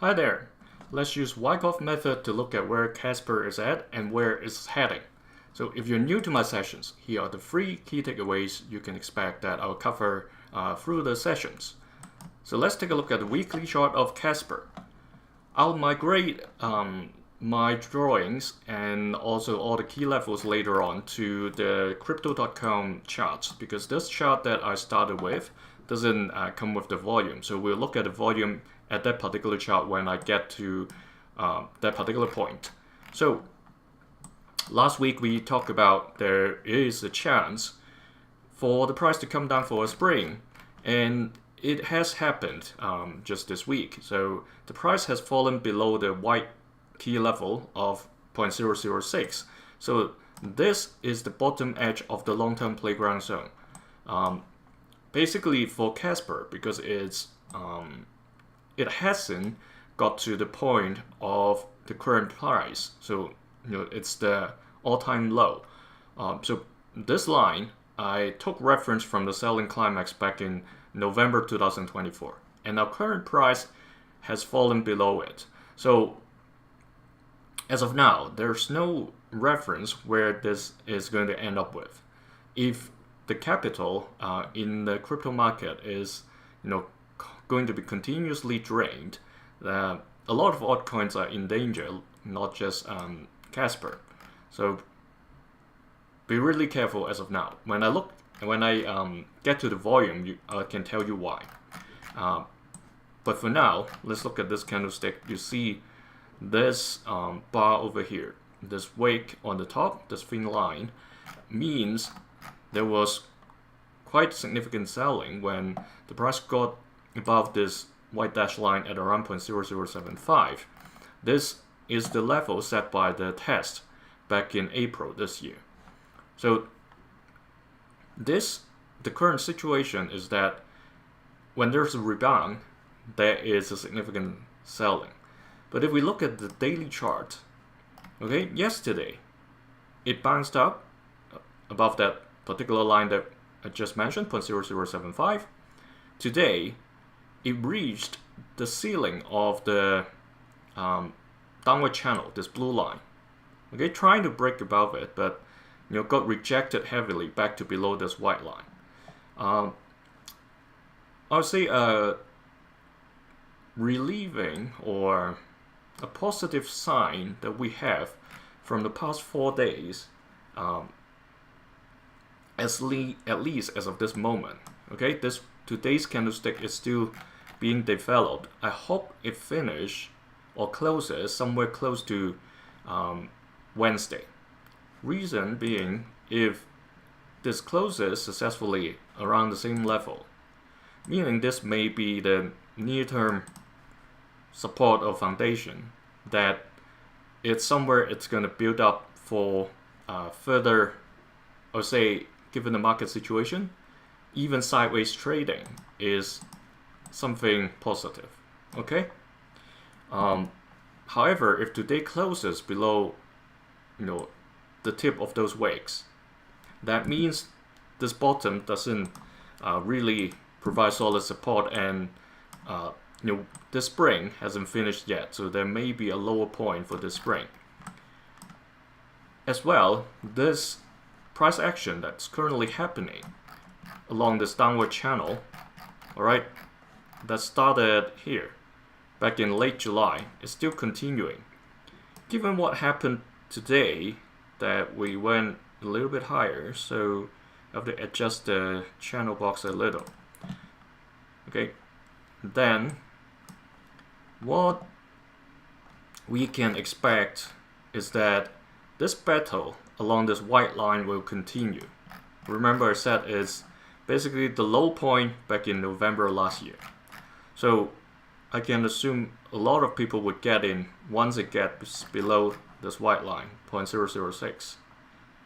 Hi there. Let's use Wyckoff method to look at where Casper is at and where it's heading. So if you're new to my sessions, here are the 3 key takeaways you can expect that I'll cover through the sessions. So let's take a look at the weekly chart of Casper. I'll migrate my drawings and also all the key levels later on to the crypto.com charts, because this chart that I started with doesn't come with the volume. So we'll look at the volume at that particular chart when I get to that particular point. So last week we talked about there is a chance for the price to come down for a spring, and it has happened just this week. So the price has fallen below the white key level of 0.006. So this is the bottom edge of the long-term playground zone. Basically for Casper, because it hasn't got to the point of the current price. So it's the all-time low. So this line, I took reference from the selling climax back in November 2024, and our current price has fallen below it. So as of now, there's no reference where this is going to end up with. If the capital in the crypto market is going to be continuously drained, a lot of altcoins are in danger, not just Casper. So be really careful as of now. When I get to the volume, I can tell you why. But for now, let's look at this candlestick. You see this bar over here, this wick on the top, this thin line, means there was quite significant selling when the price got above this white dash line at around 0.0075. This is the level set by the test back in April this year. So the current situation is that when there's a rebound, there is a significant selling. But if we look at the daily chart, okay, yesterday it bounced up above that particular line that I just mentioned, 0.0075. Today it reached the ceiling of the downward channel, this blue line. Okay, trying to break above it, but got rejected heavily back to below this white line. I would say relieving or a positive sign that we have from the past 4 days, at least as of this moment. Okay, today's candlestick is still being developed. I hope it finishes or closes somewhere close to Wednesday. Reason being, if this closes successfully around the same level, meaning this may be the near-term support or foundation, that it's going to build up for further, or say, given the market situation, even sideways trading is something positive. Okay. However, if today closes below, the tip of those wicks, that means this bottom doesn't really provide solid support, and this spring hasn't finished yet, so there may be a lower point for this spring. As well, this price action that's currently happening along this downward channel, alright, that started here back in late July, is still continuing. Given what happened today, that we went a little bit higher, so I have to adjust the channel box a little. Okay, then what we can expect is that this battle along this white line will continue. Remember, I said it's basically the low point back in November last year. So I can assume a lot of people would get in once it gets below this white line, 0.006.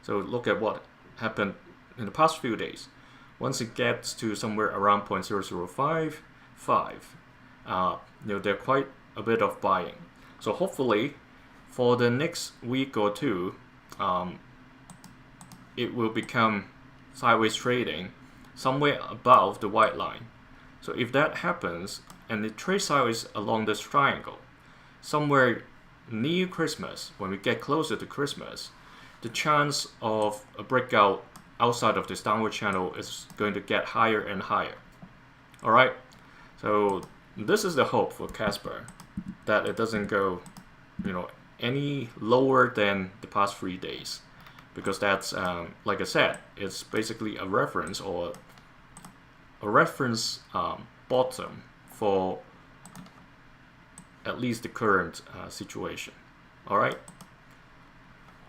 So look at what happened in the past few days. Once it gets to somewhere around 0.0055, there are quite a bit of buying. So hopefully for the next week or two, it will become sideways trading somewhere above the white line. So if that happens, and it trades sideways along this triangle. Somewhere near Christmas, when we get closer to Christmas, the chance of a breakout outside of this downward channel is going to get higher and higher. All right, so this is the hope for Casper, that it doesn't go, any lower than the past 3 days, because that's, like I said, it's basically a reference or a reference bottom for at least the current situation. All right.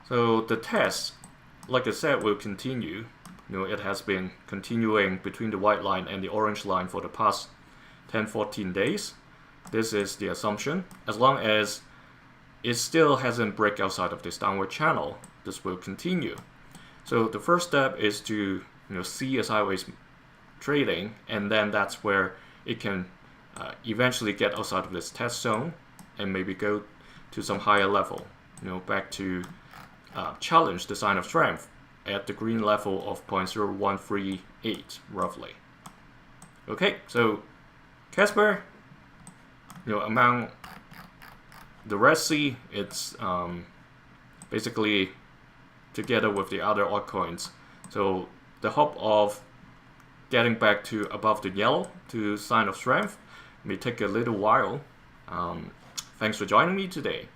So the test, like I said, will continue. It has been continuing between the white line and the orange line for the past 10-14 days. This is the assumption. As long as it still hasn't break outside of this downward channel, this will continue. So the first step is to see a sideways trading, and then that's where it can eventually get outside of this test zone and maybe go to some higher level, back to challenge the sign of strength at the green level of 0.0138 roughly. Okay, so Casper, among the Red Sea, it's basically together with the other altcoins. So the hope of getting back to above the yellow to sign of strength may take a little while. Thanks for joining me today.